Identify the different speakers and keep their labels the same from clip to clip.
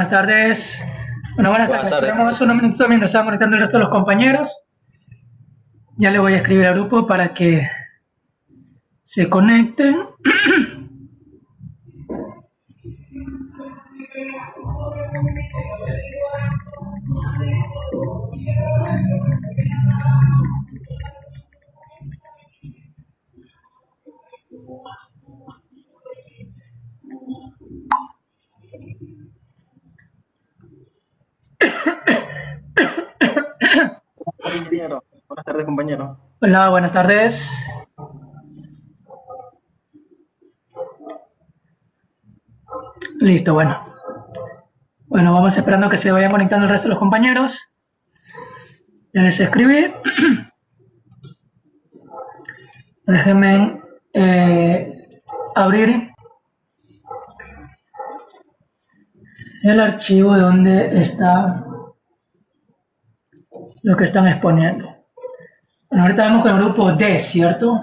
Speaker 1: Buenas tardes. Bueno, buenas tardes. Tenemos unos minutos mientras se van conectando el resto de los compañeros. Ya le voy a escribir al grupo para que se conecten.
Speaker 2: Ingeniero. Buenas tardes, compañero.
Speaker 1: Hola, buenas tardes. Listo, bueno. Bueno, vamos esperando que se vayan conectando el resto de los compañeros. Ya les escribí. Déjenme abrir el archivo donde está lo que están exponiendo. Bueno, ahorita vamos con el grupo D, ¿cierto?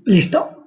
Speaker 1: Listo.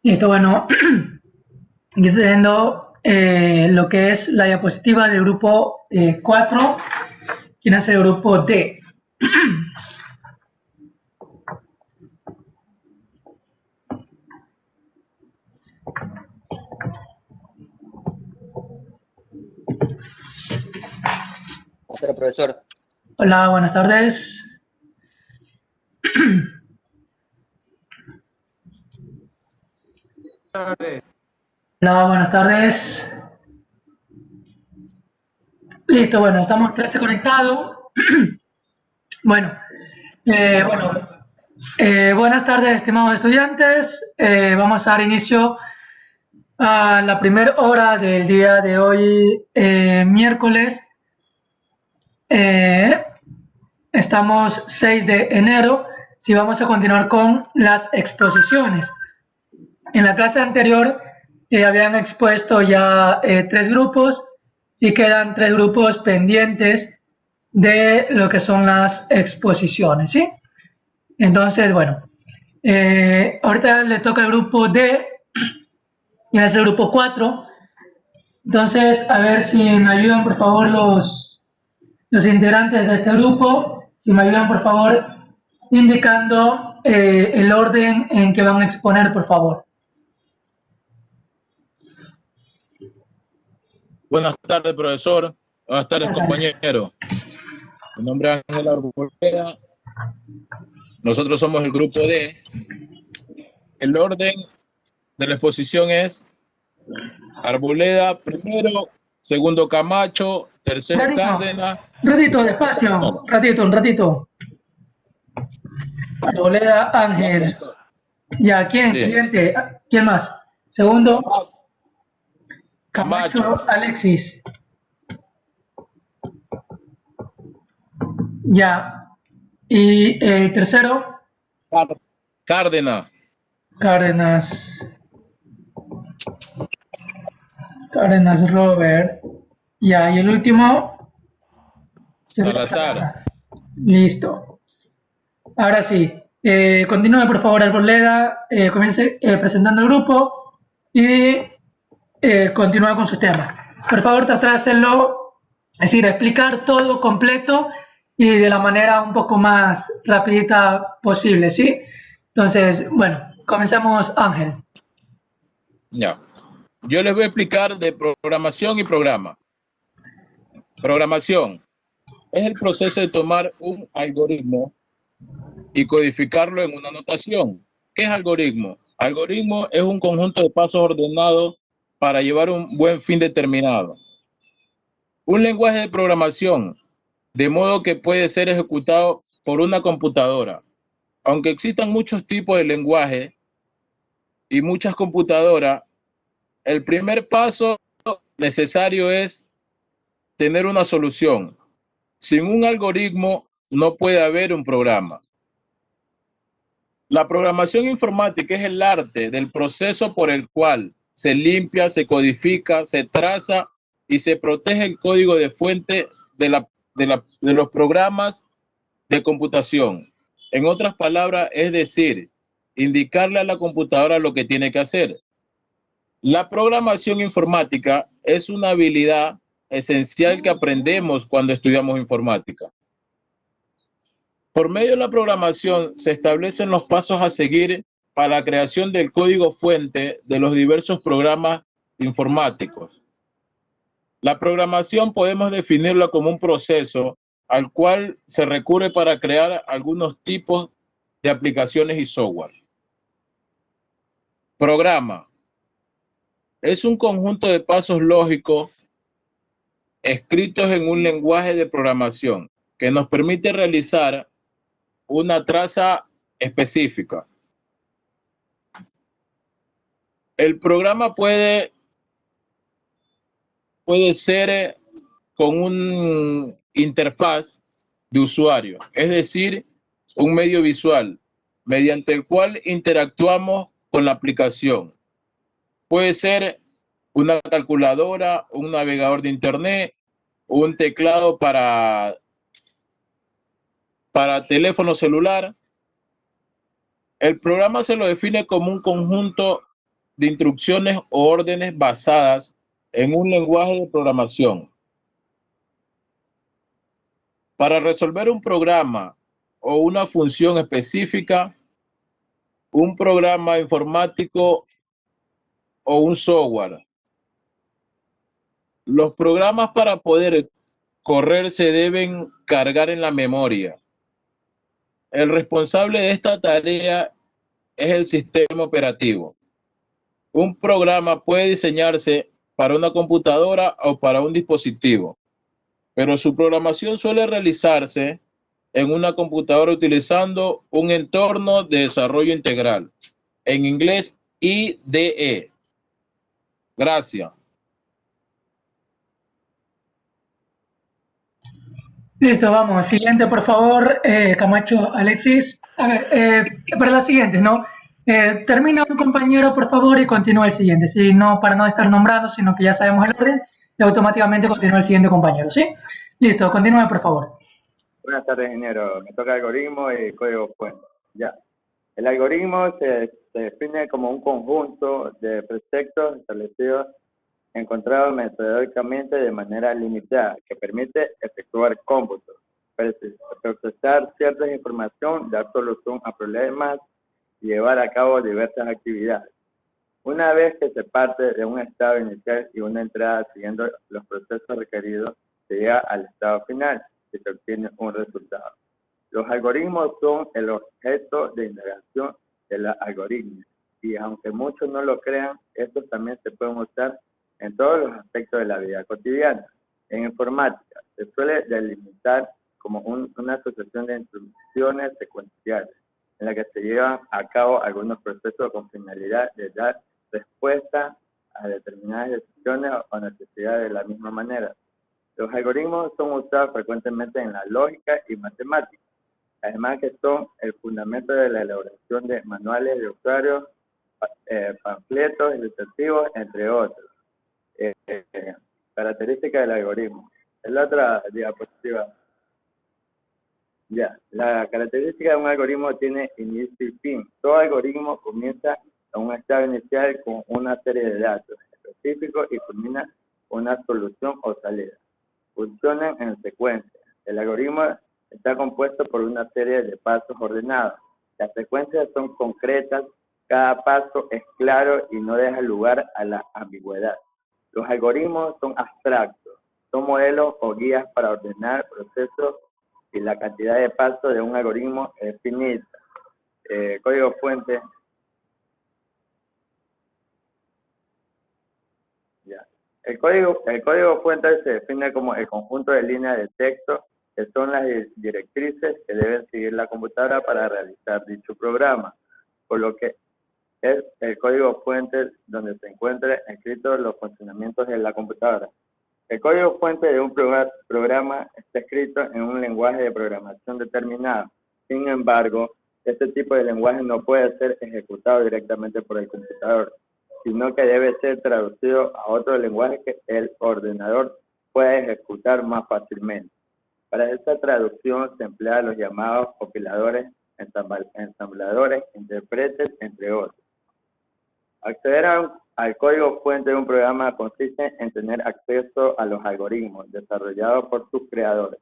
Speaker 1: Listo, bueno, aquí estoy viendo lo que es la diapositiva del grupo 4, quien hace el grupo D.
Speaker 3: Hola, profesor.
Speaker 1: Hola, buenas tardes. Hola, buenas tardes. Listo, bueno, estamos 13 conectados. Bueno, buenas tardes, estimados estudiantes. Vamos a dar inicio a la primera hora del día de hoy, miércoles. Estamos 6 de enero. Si vamos a continuar con las exposiciones. En la clase anterior habían expuesto ya 3 grupos y quedan 3 grupos pendientes de lo que son las exposiciones, ¿sí? Entonces, bueno, ahorita le toca al grupo D, ya es el grupo 4. Entonces, a ver si me ayudan, por favor, los integrantes de este grupo, si me ayudan, por favor, indicando el orden en que van a exponer, por favor.
Speaker 4: Buenas tardes, profesor. Buenas tardes, compañero. Mi nombre es Ángel Arboleda. Nosotros somos el grupo D. El orden de la exposición es Arboleda primero, segundo Camacho, tercero Cárdenas.
Speaker 1: Ratito, despacio. Un ratito. Arboleda, Ángel. Ya, ¿quién? Sí. Siguiente. ¿Quién más? Segundo. Camacho, Alexis. Ya. ¿Y el tercero?
Speaker 4: Cárdenas.
Speaker 1: Cárdenas Robert. Ya, y el último.
Speaker 4: Salazar.
Speaker 1: Listo. Ahora sí. Continúe, por favor, Arboleda. Comience presentando el grupo y continúa con sus temas. Por favor, trácenlo, es decir, explicar todo completo y de la manera un poco más rapidita posible, ¿sí? Entonces, bueno, comenzamos, Ángel.
Speaker 4: Ya. Yo les voy a explicar de programación y programa. Programación. es el proceso de tomar un algoritmo y codificarlo en una notación. ¿Qué es algoritmo? Algoritmo es un conjunto de pasos ordenados para llevar un buen fin determinado. Un lenguaje de programación, de modo que puede ser ejecutado por una computadora. Aunque existan muchos tipos de lenguaje y muchas computadoras, el primer paso necesario es tener una solución. Sin un algoritmo no puede haber un programa. La programación informática es el arte del proceso por el cual se limpia, se codifica, se traza y se protege el código de fuente de los programas de computación. En otras palabras, es decir, indicarle a la computadora lo que tiene que hacer. La programación informática es una habilidad esencial que aprendemos cuando estudiamos informática. Por medio de la programación se establecen los pasos a seguir para la creación del código fuente de los diversos programas informáticos. La programación podemos definirla como un proceso al cual se recurre para crear algunos tipos de aplicaciones y software. Programa es un conjunto de pasos lógicos escritos en un lenguaje de programación que nos permite realizar una traza específica. El programa puede ser con un interfaz de usuario, es decir, un medio visual mediante el cual interactuamos con la aplicación. Puede ser una calculadora, un navegador de internet, un teclado para teléfono celular. El programa se lo define como un conjunto de instrucciones o órdenes basadas en un lenguaje de programación. Para resolver un programa o una función específica, un programa informático o un software. Los programas para poder correr se deben cargar en la memoria. El responsable de esta tarea es el sistema operativo. Un programa puede diseñarse para una computadora o para un dispositivo, pero su programación suele realizarse en una computadora utilizando un entorno de desarrollo integral, en inglés IDE. Gracias.
Speaker 1: Listo, vamos. Siguiente, por favor, Camacho, Alexis. A ver, para las siguientes, ¿no? Termina un compañero, por favor, y continúa el siguiente. ¿Sí? No, para no estar nombrando, sino que ya sabemos el orden, y automáticamente continúa el siguiente compañero, ¿sí? Listo, continúa, por favor.
Speaker 5: Buenas tardes, ingeniero. Me toca algoritmo y código fuente. Ya. El algoritmo se define como un conjunto de preceptos establecidos, encontrados metodológicamente de manera limitada, que permite efectuar cómputos, procesar cierta información, dar solución a problemas y llevar a cabo diversas actividades. Una vez que se parte de un estado inicial y una entrada siguiendo los procesos requeridos, se llega al estado final y se obtiene un resultado. Los algoritmos son el objeto de indagación de la algoritmia y aunque muchos no lo crean, estos también se pueden usar en todos los aspectos de la vida cotidiana. En informática se suele delimitar como una asociación de instrucciones secuenciales en la que se llevan a cabo algunos procesos con finalidad de dar respuesta a determinadas decisiones o necesidades de la misma manera. Los algoritmos son usados frecuentemente en la lógica y matemática, además que son el fundamento de la elaboración de manuales de usuarios, panfletos ilustrativos, entre otros. Características del algoritmo. En la otra diapositiva. Ya, la característica de un algoritmo tiene inicio y fin. Todo algoritmo comienza en un estado inicial con una serie de datos específicos y culmina con una solución o salida. Funcionan en secuencia. El algoritmo está compuesto por una serie de pasos ordenados. Las secuencias son concretas, cada paso es claro y no deja lugar a la ambigüedad. Los algoritmos son abstractos, son modelos o guías para ordenar procesos y la cantidad de pasos de un algoritmo es finita. Código fuente. Ya. El código fuente se define como el conjunto de líneas de texto que son las directrices que deben seguir la computadora para realizar dicho programa, por lo que es el código fuente donde se encuentran escritos los funcionamientos de la computadora. El código fuente de un programa está escrito en un lenguaje de programación determinado. Sin embargo, este tipo de lenguaje no puede ser ejecutado directamente por el computador, sino que debe ser traducido a otro lenguaje que el ordenador pueda ejecutar más fácilmente. Para esta traducción se emplean los llamados compiladores, ensambladores, intérpretes, entre otros. Acceder al código fuente de un programa consiste en tener acceso a los algoritmos desarrollados por sus creadores.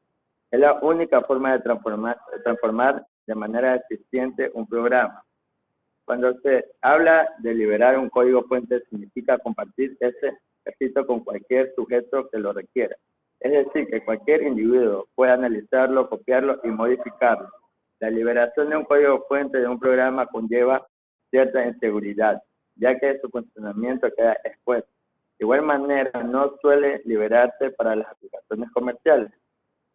Speaker 5: Es la única forma de transformar de manera eficiente un programa. Cuando se habla de liberar un código fuente, significa compartir ese escrito con cualquier sujeto que lo requiera. Es decir, que cualquier individuo puede analizarlo, copiarlo y modificarlo. La liberación de un código fuente de un programa conlleva cierta inseguridad, ya que su funcionamiento queda expuesto. De igual manera, no suele liberarse para las aplicaciones comerciales.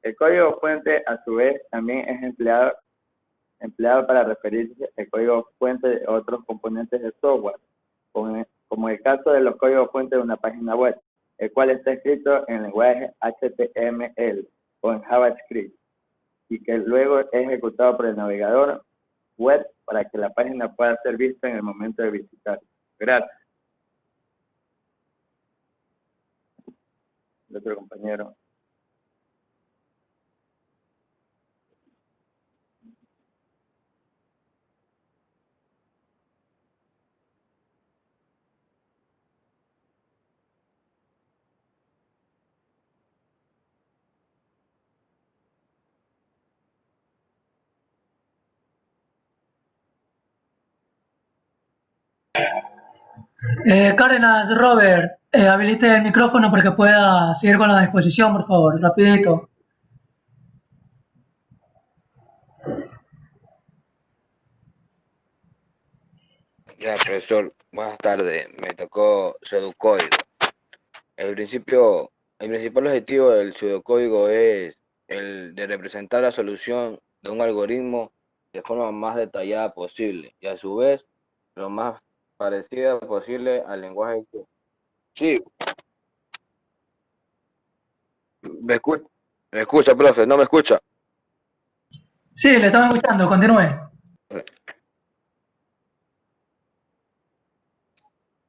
Speaker 5: El código fuente, a su vez, también es empleado para referirse al código fuente de otros componentes de software, como el caso de los códigos fuente de una página web, el cual está escrito en lenguaje HTML o en JavaScript, y que luego es ejecutado por el navegador web para que la página pueda ser vista en el momento de visitar. Gracias. El otro compañero.
Speaker 1: Cárdenas, Robert, habilite el micrófono para que pueda seguir con la exposición, por favor, rapidito.
Speaker 3: Ya, profesor, buenas tardes. Me tocó pseudocódigo. El principal objetivo del pseudocódigo es el de representar la solución de un algoritmo de forma más detallada posible y a su vez lo más parecida posible al lenguaje que... Sí, me escucha, profe, ¿no me escucha?
Speaker 1: Sí, le estamos escuchando, continúe.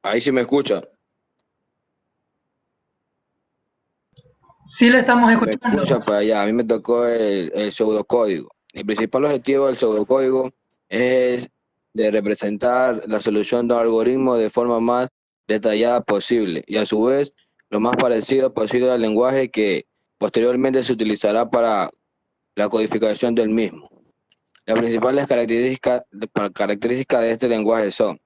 Speaker 3: Ahí sí me escucha.
Speaker 1: Sí, le estamos
Speaker 3: Me
Speaker 1: escuchando.
Speaker 3: escucha para allá. A mí me tocó el pseudocódigo. El principal objetivo del pseudocódigo es de representar la solución de un algoritmo de forma más detallada posible y a su vez lo más parecido posible al lenguaje que posteriormente se utilizará para la codificación del mismo. Las principales características de este lenguaje son: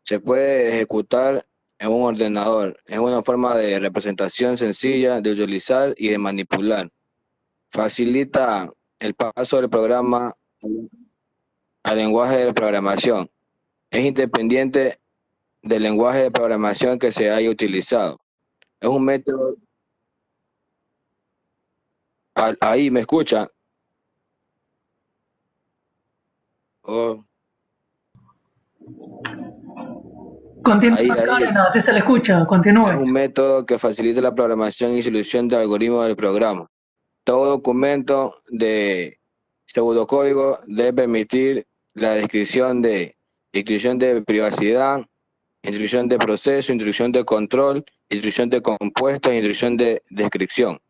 Speaker 3: se puede ejecutar en un ordenador, es una forma de representación sencilla de utilizar y de manipular. Facilita el paso del programa al lenguaje de programación. Es independiente del lenguaje de programación que se haya utilizado. Es un método... Ahí me escucha. Oh,
Speaker 1: Continúe,
Speaker 3: ahí.
Speaker 1: Cárdenas, sí se le escucha, continúe.
Speaker 3: Es un método que facilita la programación y solución de algoritmos del programa. Todo documento de pseudocódigo debe permitir la descripción de privacidad, instrucción de proceso, instrucción de control, instrucción de compuestos, instrucción de descripción.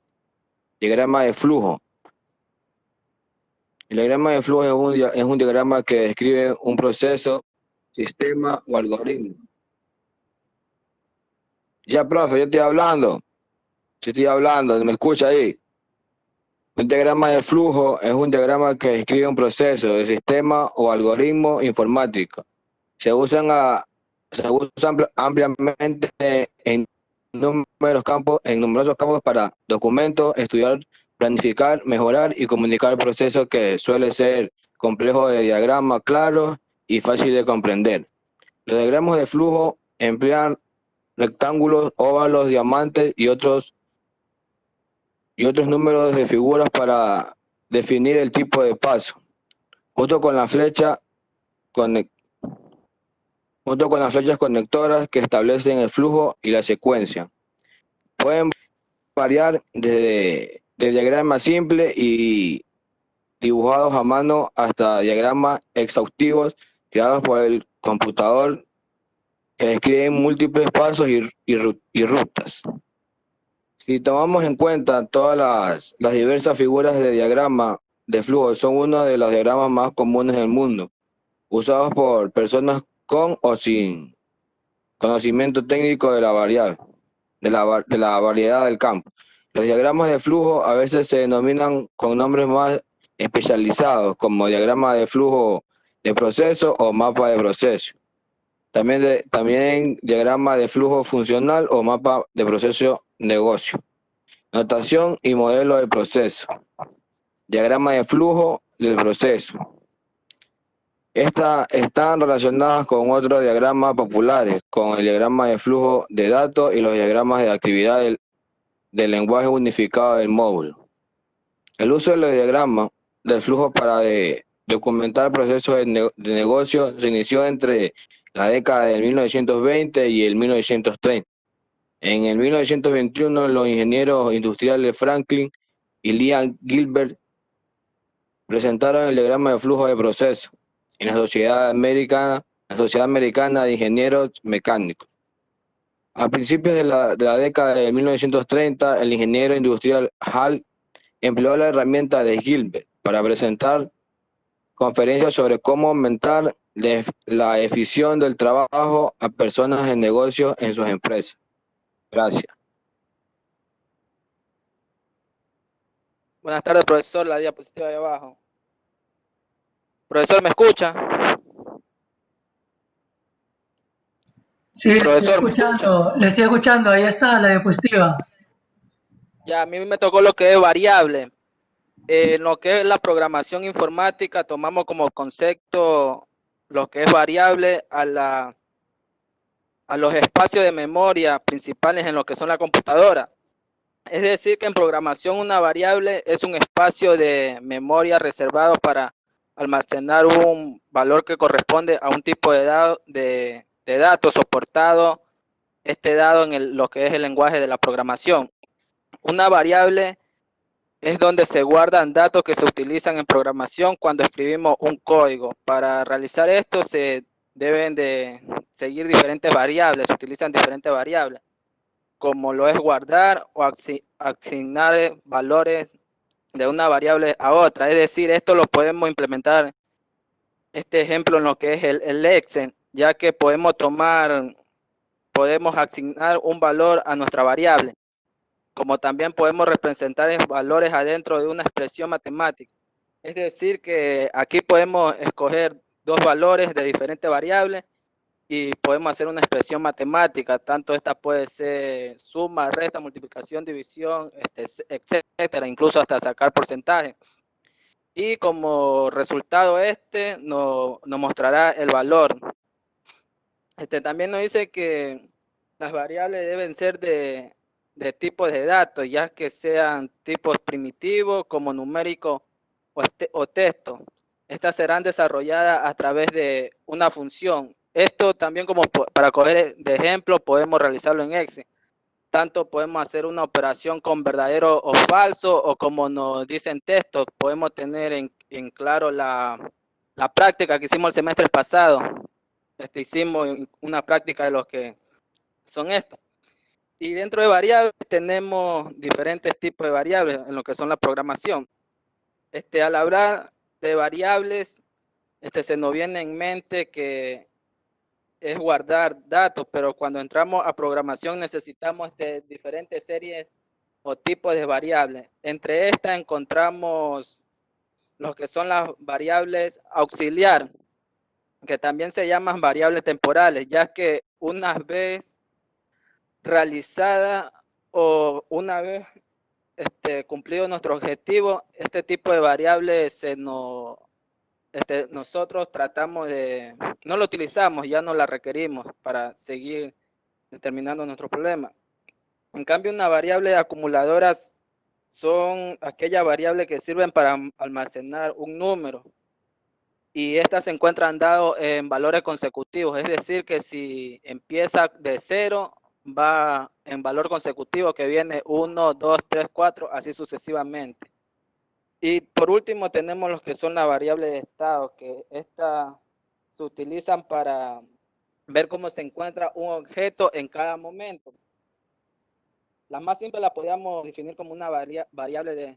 Speaker 3: Diagrama de flujo. El diagrama de flujo es un diagrama que describe un proceso, sistema o algoritmo. Ya, profe, yo estoy hablando. ¿Me escucha ahí? Un diagrama de flujo es un diagrama que describe un proceso de sistema o algoritmo informático. Se usan ampliamente en en numerosos campos para documentos, estudiar, planificar, mejorar y comunicar el proceso, que suele ser complejo, de diagrama claro y fácil de comprender. Los diagramas de flujo emplean rectángulos, óvalos, diamantes y otros números de figuras para definir el tipo de paso, junto con las flechas conectoras que establecen el flujo y la secuencia. Pueden variar desde diagramas simples y dibujados a mano hasta diagramas exhaustivos creados por el computador, que describen múltiples pasos y rutas. Si tomamos en cuenta todas las diversas figuras de diagrama de flujo, son uno de los diagramas más comunes del mundo, usados por personas con o sin conocimiento técnico de la variable, de la variedad del campo. Los diagramas de flujo a veces se denominan con nombres más especializados, como diagrama de flujo de proceso o mapa de proceso. También diagrama de flujo funcional o mapa de proceso negocio. Notación y modelo del proceso. Diagrama de flujo del proceso. Estas están relacionadas con otros diagramas populares, con el diagrama de flujo de datos y los diagramas de actividad del lenguaje unificado del módulo. El uso de los diagramas del flujo para documentar procesos de negocio se inició entre la década de 1920 y el 1930. En el 1921, los ingenieros industriales Franklin y Liam Gilbert presentaron el diagrama de flujo de proceso en la Sociedad Americana de Ingenieros Mecánicos. A principios de la década de 1930, el ingeniero industrial Hall empleó la herramienta de Gilbert para presentar conferencias sobre cómo aumentar la eficiencia del trabajo a personas en negocios en sus empresas. Gracias.
Speaker 6: Buenas tardes, profesor. La diapositiva de abajo. Profesor, ¿me escucha?
Speaker 1: Sí,
Speaker 6: Profesor, ¿me escucha?
Speaker 1: le estoy escuchando, ahí está la diapositiva.
Speaker 6: Ya, a mí me tocó lo que es variable. En lo que es la programación informática, tomamos como concepto lo que es variable a los espacios de memoria principales en lo que son la computadora. Es decir, que en programación una variable es un espacio de memoria reservado para almacenar un valor que corresponde a un tipo de datos soportado, dado en lo que es el lenguaje de la programación. Una variable es donde se guardan datos que se utilizan en programación cuando escribimos un código. Para realizar esto se deben de seguir diferentes variables, se utilizan diferentes variables, como lo es guardar o asignar valores de una variable a otra. Es decir, esto lo podemos implementar, este ejemplo, en lo que es el Excel, ya que podemos asignar un valor a nuestra variable, como también podemos representar valores adentro de una expresión matemática. Es decir, que aquí podemos escoger dos valores de diferentes variables y podemos hacer una expresión matemática. Tanto esta puede ser suma, resta, multiplicación, división, etcétera, incluso hasta sacar porcentaje. Y como resultado nos mostrará el valor. También nos dice que las variables deben ser de tipos de datos, ya que sean tipos primitivos como numérico o texto. Estas serán desarrolladas a través de una función. Esto también, como para coger de ejemplo, podemos realizarlo en Excel. Tanto podemos hacer una operación con verdadero o falso, o como nos dicen textos, podemos tener en claro la práctica que hicimos el semestre pasado. Hicimos una práctica de lo que son estas. Y dentro de variables tenemos diferentes tipos de variables en lo que son la programación. Al hablar de variables, se nos viene en mente que es guardar datos, pero cuando entramos a programación necesitamos diferentes series o tipos de variables. Entre estas encontramos lo que son las variables auxiliar, que también se llaman variables temporales, ya que una vez realizada o una vez cumplido nuestro objetivo, este tipo de variables nosotros tratamos no lo utilizamos, ya no la requerimos para seguir determinando nuestro problema. En cambio, una variable acumuladora son aquellas variables que sirven para almacenar un número y estas se encuentran dadas en valores consecutivos, es decir, que si empieza de 0, va en valor consecutivo que viene 1, 2, 3, 4, así sucesivamente. Y por último tenemos los que son las variables de estado, que estas se utilizan para ver cómo se encuentra un objeto en cada momento. La más simple la podríamos definir como una variable de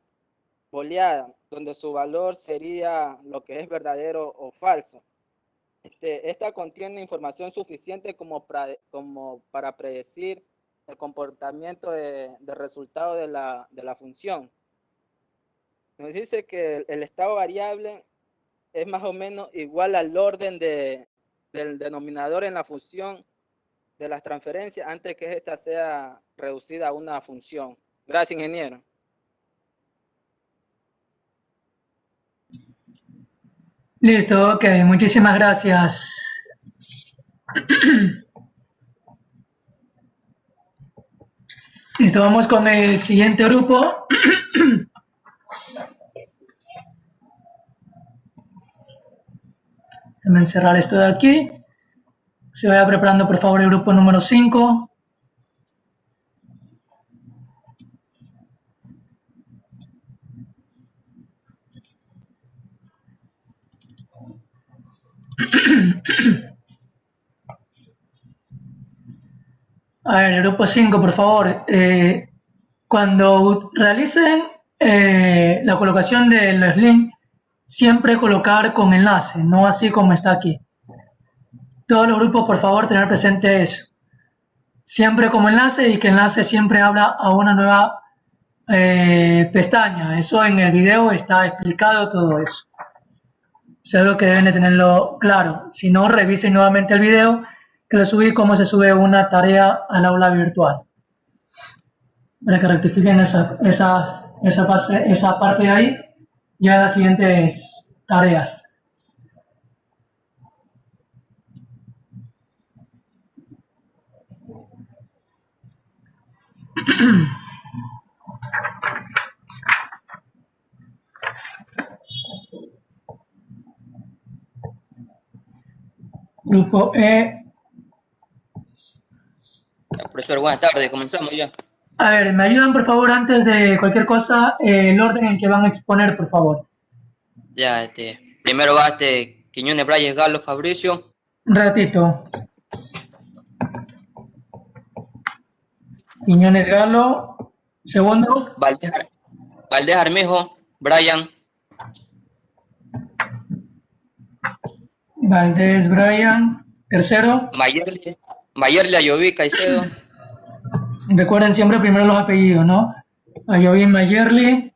Speaker 6: booleana, donde su valor sería lo que es verdadero o falso. Esta contiene información suficiente como para predecir el comportamiento de resultado de la función. Nos dice que el estado variable es más o menos igual al orden del denominador en la función de las transferencias antes que esta sea reducida a una función. Gracias, ingeniero.
Speaker 1: Listo, ok, muchísimas gracias. Listo, vamos con el siguiente grupo. Déjenme cerrar esto de aquí. Se vaya preparando por favor el grupo número 5. A ver, el grupo 5, por favor. Cuando realicen la colocación de los links, siempre colocar con enlace, no así como está aquí. Todos los grupos, por favor, tener presente eso. Siempre como enlace y que enlace siempre abra a una nueva pestaña. Eso en el video está explicado todo eso. Es algo que deben de tenerlo claro. Si no, revisen nuevamente el video que lo subí, cómo se sube una tarea al aula virtual. Para que rectifiquen esa parte de ahí, ya en las siguientes tareas. Grupo E.
Speaker 7: Profesor, buenas tardes, comenzamos ya.
Speaker 1: A ver, me ayudan por favor antes de cualquier cosa el orden en que van a exponer, por favor.
Speaker 7: Ya, primero va Quiñones, Brian, Galo, Fabricio.
Speaker 1: Un ratito. Quiñones, Galo. Segundo.
Speaker 7: Valdés Armijo, Brian.
Speaker 1: Valdés, Brian. Tercero.
Speaker 7: Mayerle, Ayoví, Caicedo.
Speaker 1: Recuerden siempre primero los apellidos, ¿no? Ayoví, Mayerly.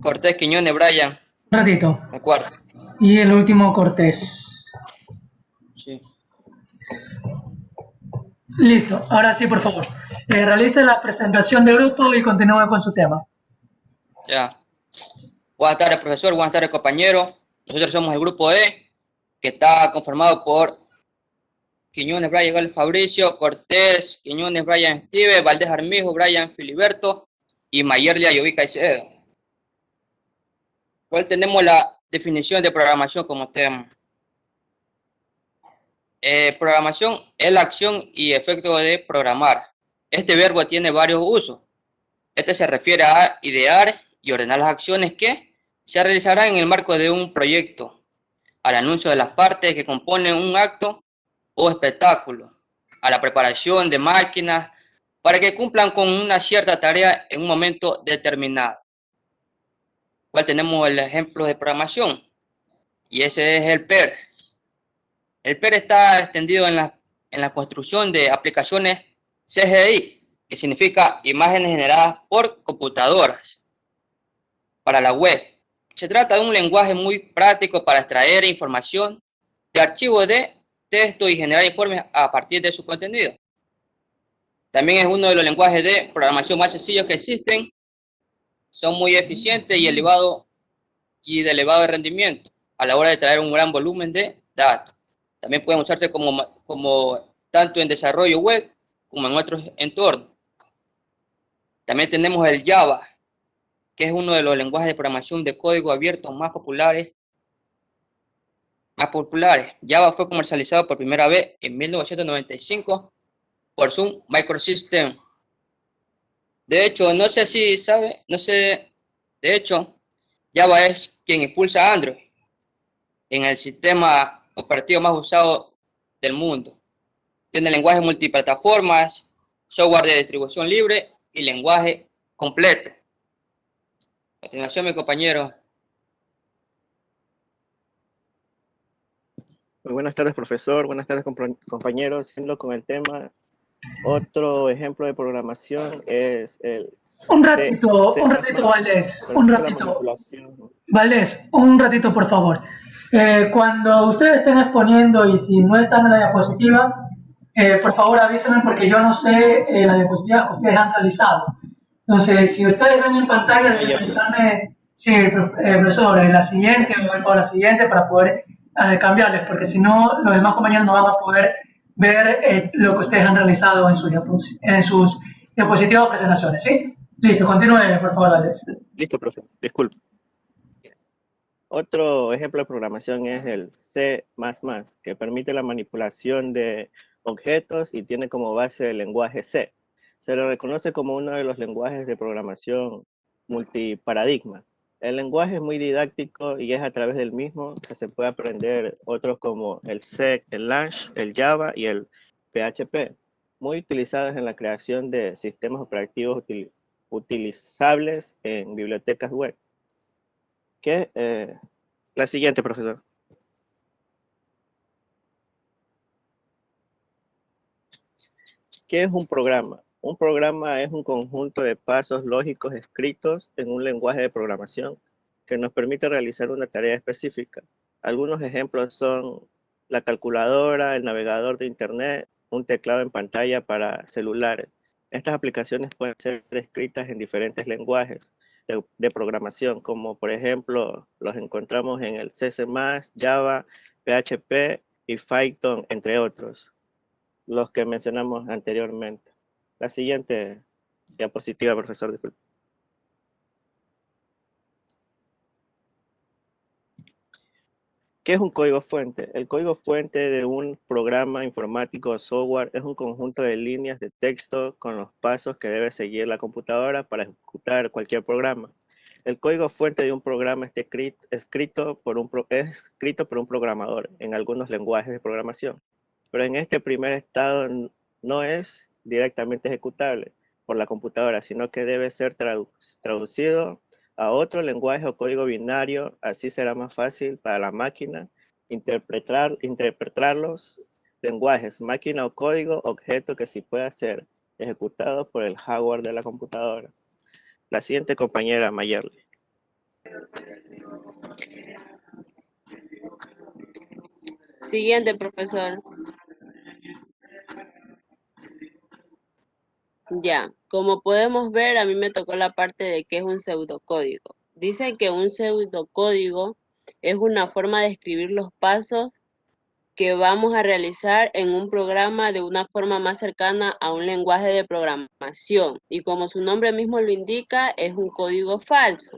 Speaker 7: Cortés, Quiñones, Brian.
Speaker 1: Un ratito.
Speaker 7: El cuarto.
Speaker 1: Y el último, Cortés.
Speaker 7: Sí.
Speaker 1: Listo. Ahora sí, por favor. Realice la presentación del grupo y continúe con su tema.
Speaker 7: Ya. Buenas tardes, profesor. Buenas tardes, compañeros. Nosotros somos el grupo E, que está conformado por Quiñones, Brian, Galo, Fabricio, Cortés, Quiñones, Brian, Steve, Valdés Armijo, Brian, Filiberto y Mayerle, Ayoví, Caicedo. ¿Cuál tenemos la definición de programación como tema? Programación es la acción y efecto de programar. Este verbo tiene varios usos. Este se refiere a idear y ordenar las acciones que se realizarán en el marco de un proyecto, al anuncio de las partes que componen un acto o espectáculo, a la preparación de máquinas para que cumplan con una cierta tarea en un momento determinado. ¿Cuál tenemos el ejemplo de programación? Y ese es el PER. El PER está extendido en la construcción de aplicaciones CGI, que significa imágenes generadas por computadoras para la web. Se trata de un lenguaje muy práctico para extraer información de archivos de texto y generar informes a partir de su contenido. También es uno de los lenguajes de programación más sencillos que existen. Son muy eficientes y de elevado rendimiento a la hora de traer un gran volumen de datos. También pueden usarse como tanto en desarrollo web como en otros entornos. También tenemos el Java, que es uno de los lenguajes de programación de código abierto más populares. Java fue comercializado por primera vez en 1995 por Sun Microsystems. De hecho, no sé si sabe, de hecho, Java es quien impulsa Android en el sistema operativo más usado del mundo. Tiene lenguaje multiplataformas, software de distribución libre y lenguaje completo. A continuación, mi compañero.
Speaker 8: Muy buenas tardes, profesor. Buenas tardes, compañeros. Siendo con el tema, otro ejemplo de programación es el
Speaker 1: Un ratito, Valdés, un ratito. Valdés, un ratito, por favor. Cuando ustedes estén exponiendo y si no están en la diapositiva, por favor avísenme porque yo no sé la diapositiva que ustedes han realizado. Entonces, si ustedes ven en pantalla, deben indicarme, sí, profesor, la siguiente o la siguiente para poder cambiarles, porque si no, los demás compañeros no van a poder ver lo que ustedes han realizado en sus diapositivas o presentaciones, ¿sí? Listo, continúe, por favor, Valdés.
Speaker 8: Listo, profe. Disculpe. Otro ejemplo de programación es el C++, que permite la manipulación de objetos y tiene como base el lenguaje C. Se lo reconoce como uno de los lenguajes de programación multiparadigma. El lenguaje es muy didáctico y es a través del mismo que se puede aprender otros como el C, el Launch, el Java y el PHP, muy utilizados en la creación de sistemas operativos utilizables en bibliotecas web. La siguiente, profesor. ¿Qué es un programa? Un programa es un conjunto de pasos lógicos escritos en un lenguaje de programación que nos permite realizar una tarea específica. Algunos ejemplos son la calculadora, el navegador de internet, un teclado en pantalla para celulares. Estas aplicaciones pueden ser escritas en diferentes lenguajes de programación, como por ejemplo los encontramos en el C++, Java, PHP y Python, entre otros, los que mencionamos anteriormente. La siguiente diapositiva, profesor, disculpe. ¿Qué es un código fuente? El código fuente de un programa informático o software es un conjunto de líneas de texto con los pasos que debe seguir la computadora para ejecutar cualquier programa. El código fuente de un programa es escrito por un programador en algunos lenguajes de programación, pero en este primer estado no es directamente ejecutable por la computadora, sino que debe ser traducido a otro lenguaje o código binario. Así será más fácil para la máquina interpretar los lenguajes, máquina o código, objeto que sí pueda ser ejecutado por el hardware de la computadora. La siguiente, compañera Mayerly.
Speaker 9: Siguiente, profesor. Ya, como podemos ver, a mí me tocó la parte de qué es un pseudocódigo. Dice que un pseudocódigo es una forma de escribir los pasos que vamos a realizar en un programa de una forma más cercana a un lenguaje de programación. Y como su nombre mismo lo indica, es un código falso.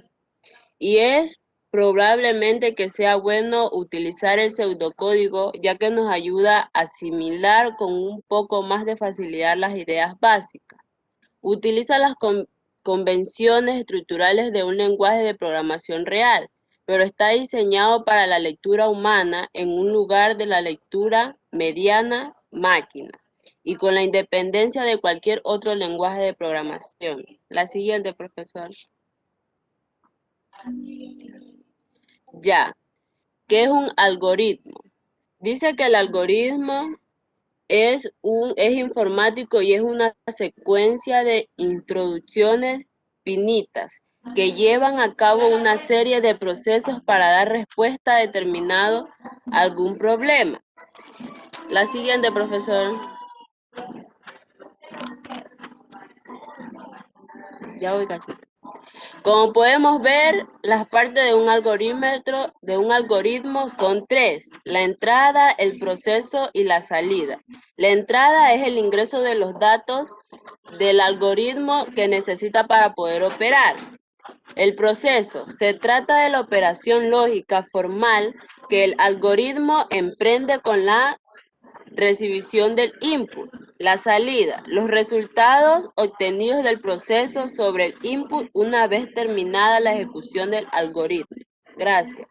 Speaker 9: Y es probablemente que sea bueno utilizar el pseudocódigo, ya que nos ayuda a asimilar con un poco más de facilidad las ideas básicas. Utiliza las convenciones estructurales de un lenguaje de programación real, pero está diseñado para la lectura humana en un lugar de la lectura mediana máquina y con la independencia de cualquier otro lenguaje de programación. La siguiente, profesor. Ya, ¿qué es un algoritmo? Dice que el algoritmo es informático y es una secuencia de instrucciones finitas que llevan a cabo una serie de procesos para dar respuesta a determinado algún problema. La siguiente, profesor. Ya voy, cachito. Como podemos ver, las partes de un algoritmo son tres: la entrada, el proceso y la salida. La entrada es el ingreso de los datos del algoritmo que necesita para poder operar. El proceso se trata de la operación lógica formal que el algoritmo emprende con la recibición del input. La salida, los resultados obtenidos del proceso sobre el input una vez terminada la ejecución del algoritmo. Gracias.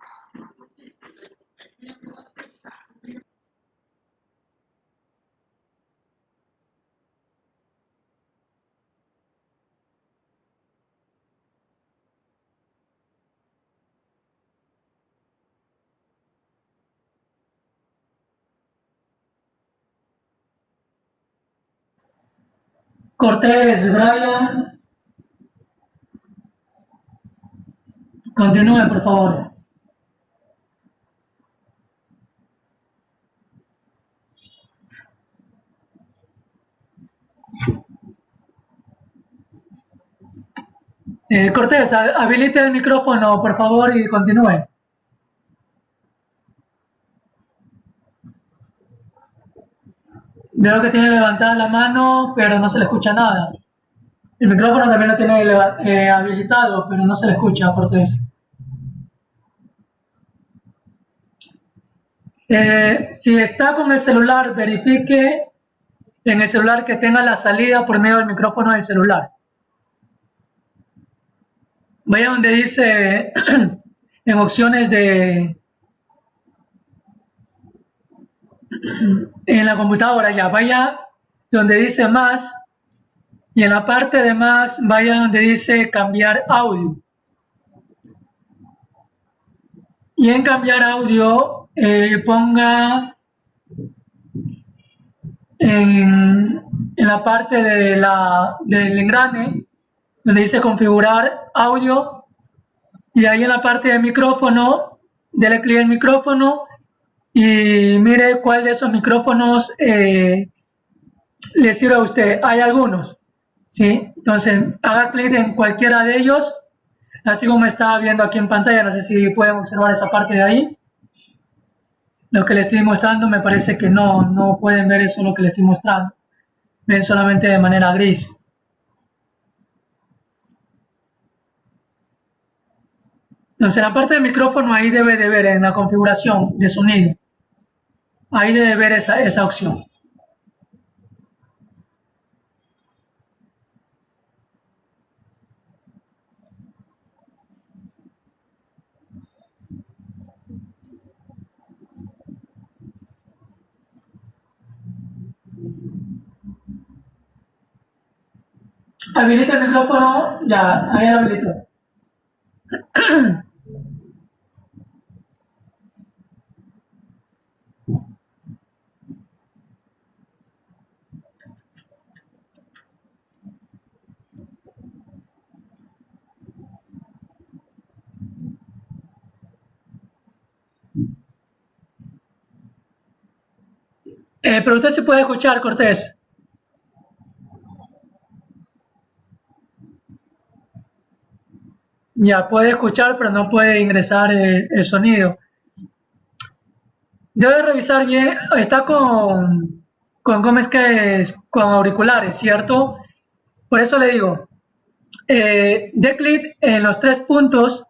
Speaker 1: Cortés, Brian, continúe, por favor. Cortés, habilite el micrófono, por favor, y continúe. Veo que tiene levantada la mano, pero no se le escucha nada. El micrófono también lo tiene habilitado, pero no se le escucha, Cortés. Si está con el celular, verifique en el celular que tenga la salida por medio del micrófono del celular. Vaya donde dice en opciones en la computadora, ya vaya donde dice más, y en la parte de más vaya donde dice cambiar audio. Y en cambiar audio ponga en la parte del engrane donde dice configurar audio, y ahí en la parte de micrófono dele clic en micrófono y mire cuál de esos micrófonos le sirve a usted. Hay algunos, ¿sí? Entonces haga clic en cualquiera de ellos, así como estaba viendo aquí en pantalla. No sé si pueden observar esa parte de ahí. Lo que les estoy mostrando, me parece que no pueden ver eso, lo que les estoy mostrando. Ven solamente de manera gris. Entonces, en la parte de micrófono, ahí debe de ver en la configuración de sonido. Ahí debe ver esa opción. Habilita el micrófono, ya, ahí lo habilitó. Pero usted se puede escuchar, Cortés. Ya puede escuchar, pero no puede ingresar el sonido. Debe revisar bien, está ¿cómo es que es? Con auriculares, ¿cierto? Por eso le digo, dé clic en los tres puntos,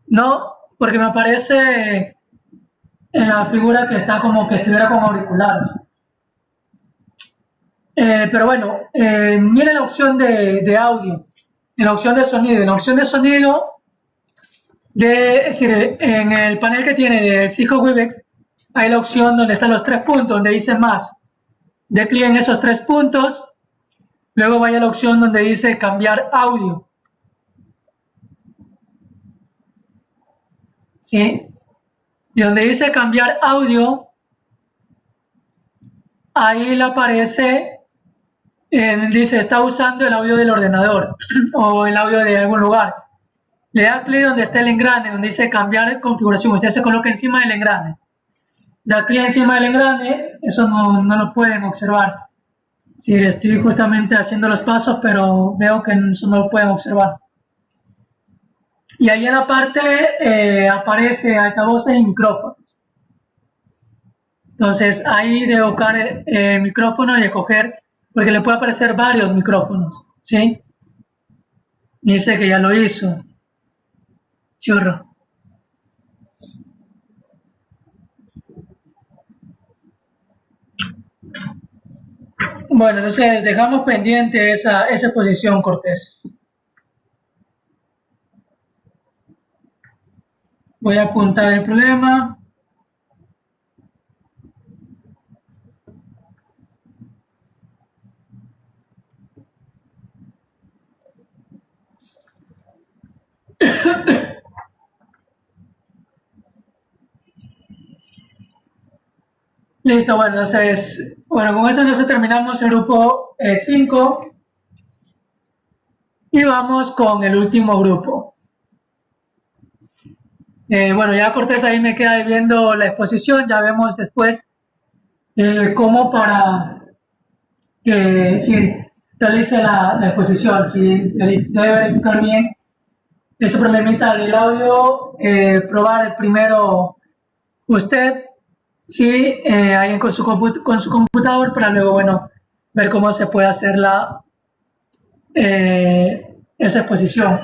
Speaker 1: no, porque me aparece en la figura que está como que estuviera con auriculares. Pero bueno, mire la opción de audio, en la opción de sonido. En la opción de sonido, es decir, en el panel que tiene del Cisco Webex, hay la opción donde están los tres puntos, donde dice más. Dé clic en esos tres puntos, luego vaya a la opción donde dice cambiar audio. ¿Sí? Y donde dice cambiar audio, ahí le aparece, dice está usando el audio del ordenador o el audio de algún lugar. Le da clic donde está el engrane, donde dice cambiar configuración. Usted se coloca encima del engrane. Da clic encima del engrane, eso no lo pueden observar. Sí, estoy justamente haciendo los pasos, pero veo que eso no lo pueden observar. Y ahí en la parte aparece altavoces y micrófonos. Entonces ahí de buscar el micrófono y escoger, porque le puede aparecer varios micrófonos, ¿sí? Y dice que ya lo hizo. Churro. Bueno, entonces dejamos pendiente esa exposición, Cortés. Voy a apuntar el problema. Listo, bueno, entonces, bueno, con esto entonces terminamos el grupo 5 y vamos con el último grupo. Bueno, ya Cortés ahí me queda viendo la exposición, ya vemos después cómo para que si realice la exposición, si debe verificar bien ese problemita del audio, probar el primero usted, sí, alguien con su computador, para luego, bueno, ver cómo se puede hacer esa exposición.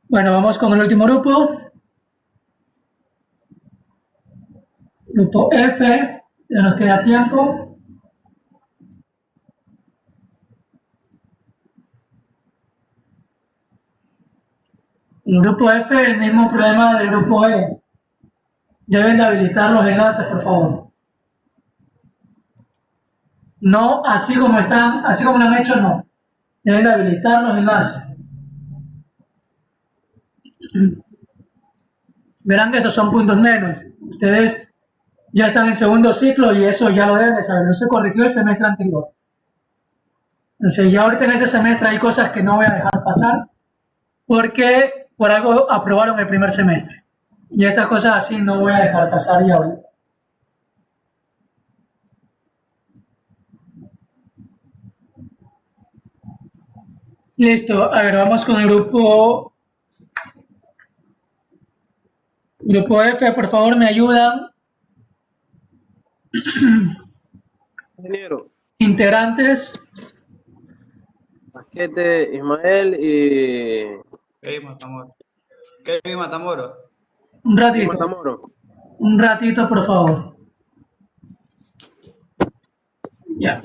Speaker 1: Bueno, vamos con el último grupo. Grupo F, ya nos queda tiempo. El grupo F, el mismo problema del grupo E. Deben de habilitar los enlaces, por favor. No así como están, así como lo han hecho, no. Deben de habilitar los enlaces. Verán que estos son puntos menos. Ustedes ya están en segundo ciclo y eso ya lo deben de saber. No se corrigió el semestre anterior. Entonces ya ahorita en este semestre hay cosas que no voy a dejar pasar porque por algo aprobaron el primer semestre. Y estas cosas así no voy a dejar pasar ya ahorita. Listo, a ver, vamos con el grupo F, por favor, me ayudan.
Speaker 10: Ingeniero,
Speaker 1: Integrantes,
Speaker 10: Paquete, Ismael y
Speaker 2: Kevin Matamoros. Kevin Matamoros.
Speaker 1: un ratito,
Speaker 10: Matamoro.
Speaker 1: por favor. Ya.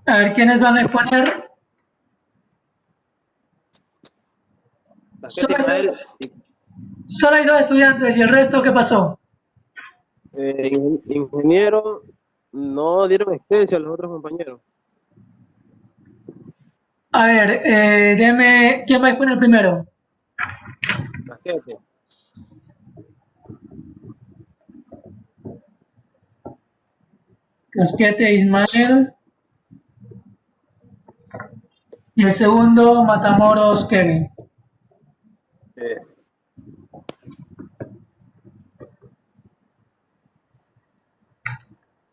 Speaker 1: A ver, ¿quiénes van a exponer?
Speaker 10: Paquete, Ismael
Speaker 1: Solo hay 2 estudiantes y el resto, ¿qué pasó?
Speaker 10: ingeniero, no dieron extensión a los otros compañeros.
Speaker 1: A ver, deme, ¿quién va a exponer primero?
Speaker 10: Paquete.
Speaker 1: Casquete, Ismael. Y el segundo, Matamoros, Kevin.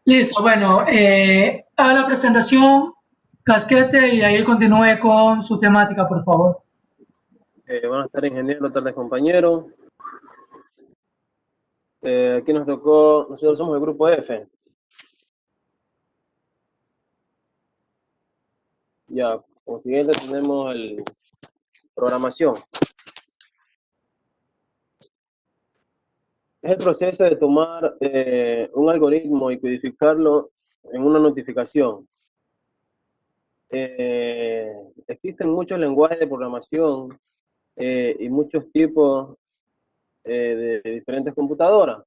Speaker 1: Listo, bueno, haga la presentación, Casquete, y ahí continúe con su temática, por favor.
Speaker 10: Buenas tardes, ingeniero, tardes, compañeros. Aquí nos tocó, nosotros somos el grupo F. Ya, como siguiente tenemos el programación. Es el proceso de tomar un algoritmo y codificarlo en una notificación. Existen muchos lenguajes de programación y muchos tipos de diferentes computadoras.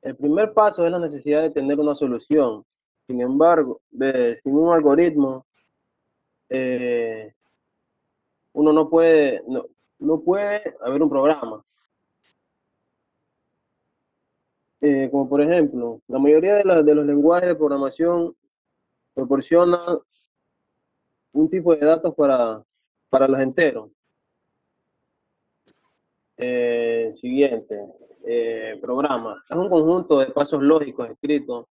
Speaker 10: El primer paso es la necesidad de tener una solución. Sin embargo, sin un algoritmo, uno no puede haber un programa. Como por ejemplo, la mayoría de los lenguajes de programación proporcionan un tipo de datos para los enteros. Siguiente, programa. Es un conjunto de pasos lógicos escritos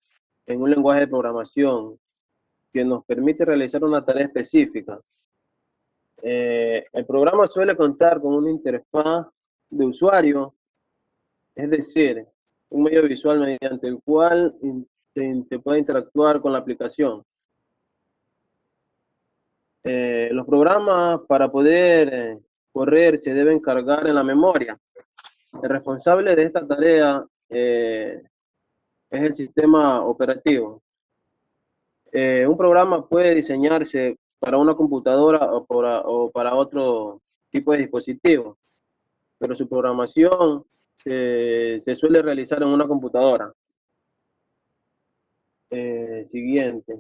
Speaker 10: en un lenguaje de programación que nos permite realizar una tarea específica. El programa suele contar con una interfaz de usuario, es decir, un medio visual mediante el cual se puede interactuar con la aplicación. Los programas para poder correr se deben cargar en la memoria. El responsable de esta tarea es el sistema operativo. Un programa puede diseñarse para una computadora o para otro tipo de dispositivo, pero su programación se suele realizar en una computadora. Siguiente.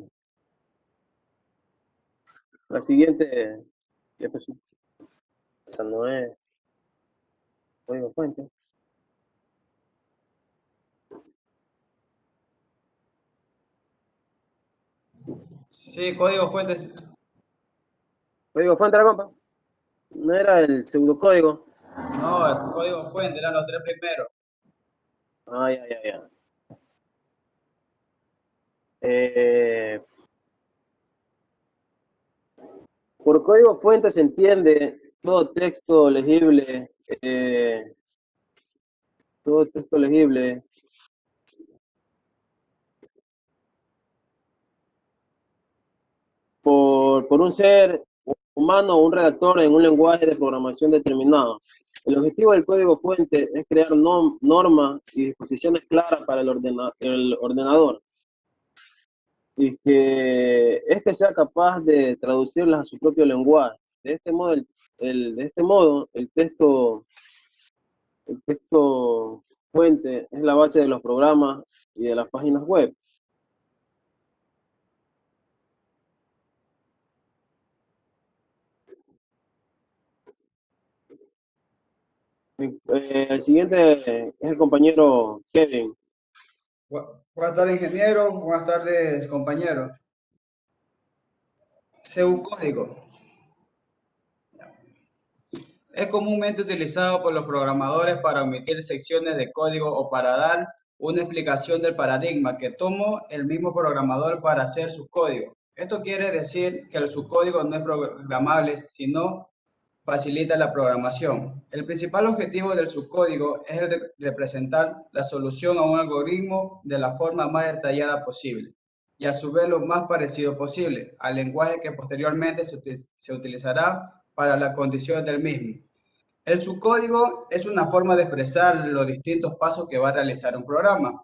Speaker 10: La siguiente diapositiva. Esa no es código fuente.
Speaker 2: Sí, código fuente.
Speaker 10: Código fuente, la compa. No era el pseudocódigo.
Speaker 2: No, el código fuente eran los 3 primeros.
Speaker 10: Ya. Por código fuente se entiende todo texto legible, por un ser humano o un redactor en un lenguaje de programación determinado. El objetivo del código fuente es crear normas y disposiciones claras para el ordenador, y que éste sea capaz de traducirlas a su propio lenguaje. De este modo, el texto fuente es la base de los programas y de las páginas web. El siguiente es el compañero Kevin.
Speaker 2: Buenas tardes, ingeniero. Buenas tardes, compañero. Pseudocódigo. Es comúnmente utilizado por los programadores para omitir secciones de código o para dar una explicación del paradigma que tomó el mismo programador para hacer su código. Esto quiere decir que su código no es programable, sino facilita la programación. El principal objetivo del subcódigo es representar la solución a un algoritmo de la forma más detallada posible y a su vez lo más parecido posible al lenguaje que posteriormente se utilizará para las condiciones del mismo. El subcódigo es una forma de expresar los distintos pasos que va a realizar un programa.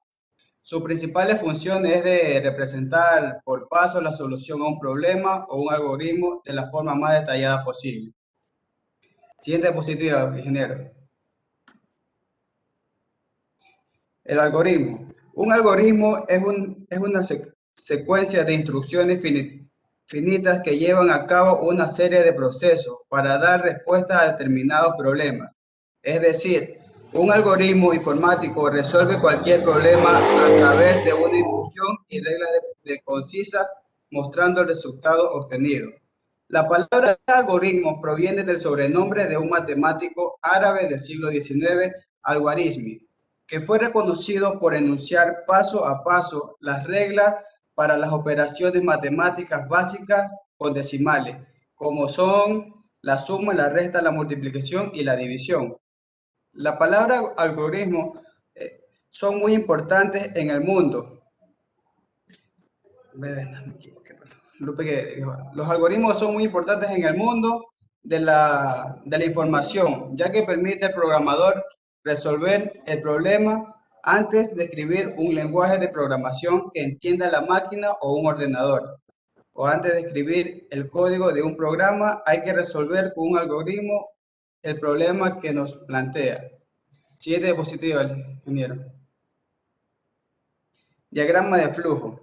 Speaker 2: Su principal función es de representar por paso la solución a un problema o un algoritmo de la forma más detallada posible. Siguiente diapositiva, ingeniero. El algoritmo. Un algoritmo es una secuencia de instrucciones finitas que llevan a cabo una serie de procesos para dar respuesta a determinados problemas. Es decir, un algoritmo informático resuelve cualquier problema a través de una instrucción y reglas concisas mostrando el resultado obtenido. La palabra algoritmo proviene del sobrenombre de un matemático árabe del siglo XIX, Al-Khwarizmi, que fue reconocido por enunciar paso a paso las reglas para las operaciones matemáticas básicas con decimales, como son la suma, la resta, la multiplicación y la división. La palabra algoritmo son muy importantes en el mundo. Los algoritmos son muy importantes en el mundo de la información, ya que permite al programador resolver el problema antes de escribir un lenguaje de programación que entienda la máquina o un ordenador. O antes de escribir el código de un programa, hay que resolver con un algoritmo el problema que nos plantea. Siguiente diapositiva, ingeniero. Diagrama de flujo.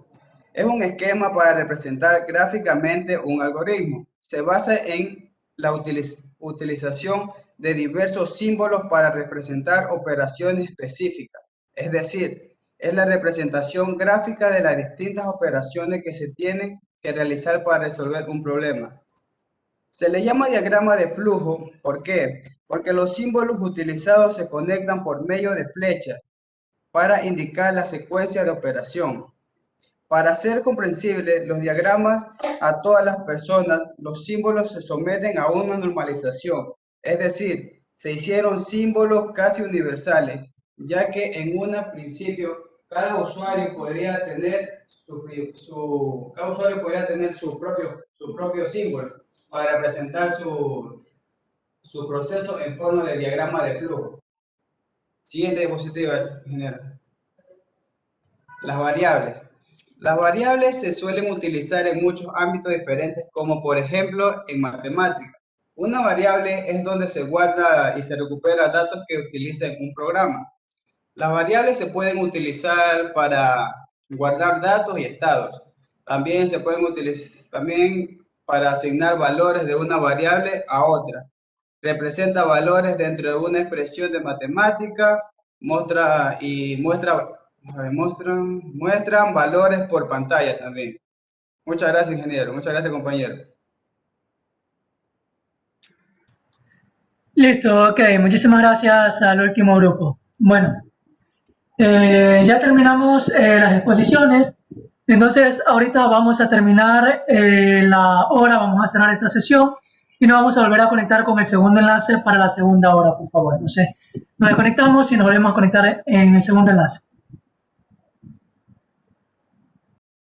Speaker 2: Es un esquema para representar gráficamente un algoritmo. Se basa en la utilización de diversos símbolos para representar operaciones específicas. Es decir, es la representación gráfica de las distintas operaciones que se tienen que realizar para resolver un problema. Se le llama diagrama de flujo. ¿Por qué? Porque los símbolos utilizados se conectan por medio de flechas para indicar la secuencia de operación. Para hacer comprensibles los diagramas a todas las personas, los símbolos se someten a una normalización, es decir, se hicieron símbolos casi universales, ya que en un principio cada usuario podría tener su propio símbolo para representar su proceso en forma de diagrama de flujo. Siguiente diapositiva, ingeniero. Las variables. Las variables se suelen utilizar en muchos ámbitos diferentes, como por ejemplo en matemáticas. Una variable es donde se guarda y se recupera datos que utiliza en un programa. Las variables se pueden utilizar para guardar datos y estados. También se pueden utilizar para asignar valores de una variable a otra. Representa valores dentro de una expresión de matemática, muestran valores por pantalla también. Muchas gracias, ingeniero. Muchas gracias, compañero.
Speaker 1: Listo, ok. Muchísimas gracias al último grupo. Bueno, ya terminamos las exposiciones. Entonces, ahorita vamos a terminar la hora, vamos a cerrar esta sesión y nos vamos a volver a conectar con el segundo enlace para la segunda hora, por favor. Entonces, nos desconectamos y nos volvemos a conectar en el segundo enlace.